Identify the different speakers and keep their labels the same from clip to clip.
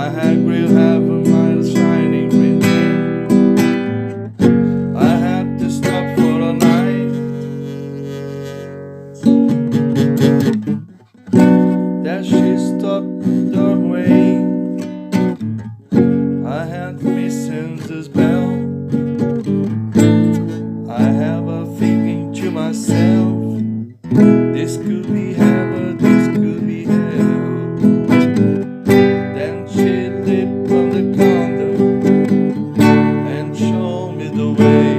Speaker 1: I had grill half a mile shining with them. I had to stop for the night. That she stopped the way. I had missing this bell. I have a thinking to myself, this could be heaven, this could be hell. Then she lit on the condo and showed me the way.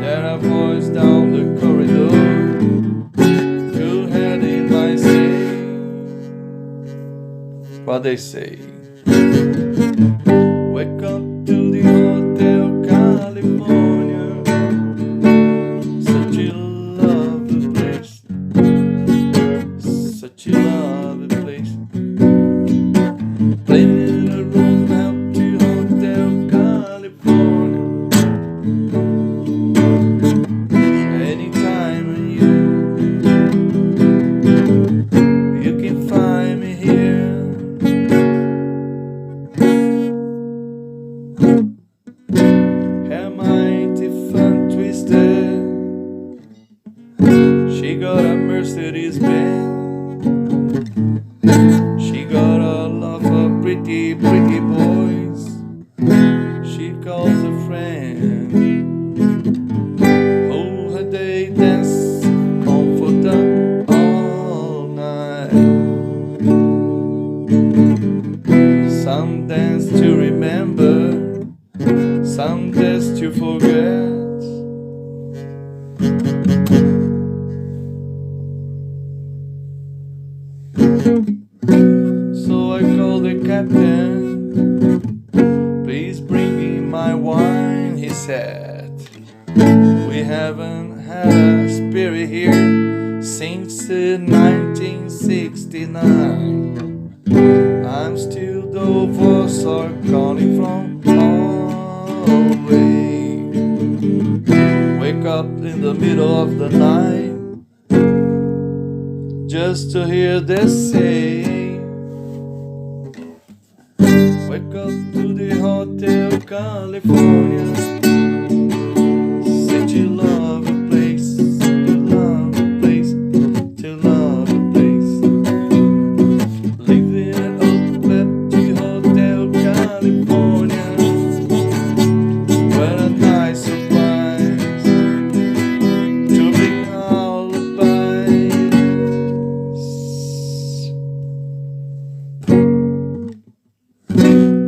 Speaker 1: There are voices down the corridor to head in my say. What they say? Wake up to the Hotel California, such a lovely place, such a lovely place. Playing a room out to Hotel California, anytime you can find me here. Her mighty fun twisted. She got a Mercedes Benz. She got a lot of pretty boys. She calls a friend. Oh, her day dance on for them all night. Some dance to remember, some dance to forget. So I called the captain, please bring me my wine, he said. We haven't had a spirit here since 1969. I'm still the voice are calling from away. Wake up in the middle of the night just to hear this say. Wake up to the Hotel California, such a lovely place, such a lovely place, such a lovely place. Living it up at the Hotel California, what a nice surprise to bring alibis.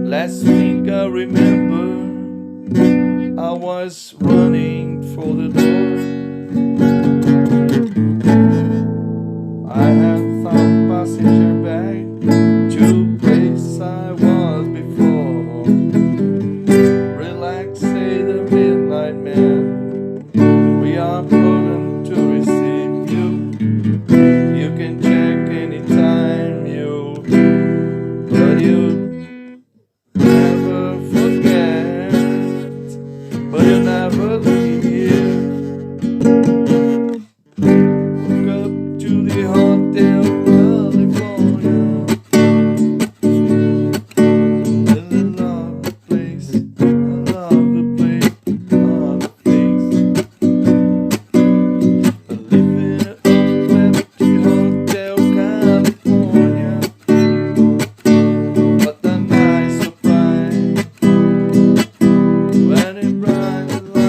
Speaker 1: Last week I remember I was running for the door. I had found passenger bag to place I was before. Relax, say the midnight man. We are programmed to receive you. You can check anytime but you never forget, but you never leave. Woke up to the Hotel California, a lovely place, a lovely place, a lovely place. Living up at the Hotel California, what a nice surprise when it bright light.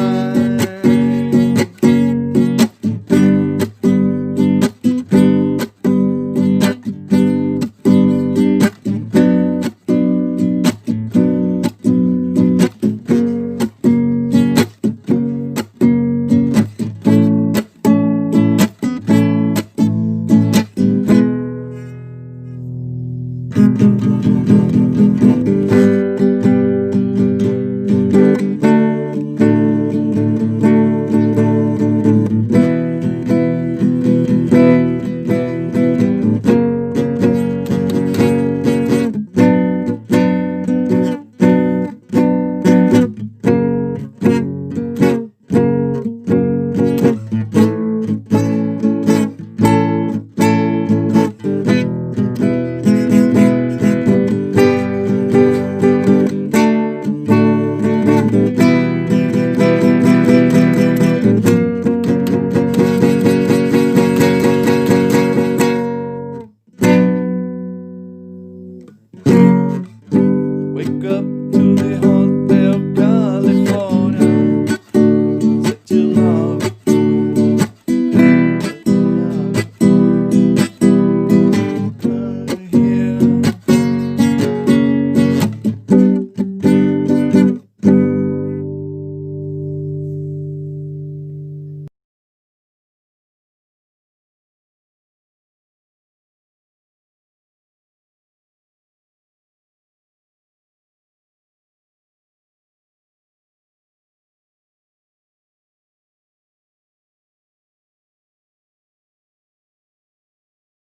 Speaker 1: Wake up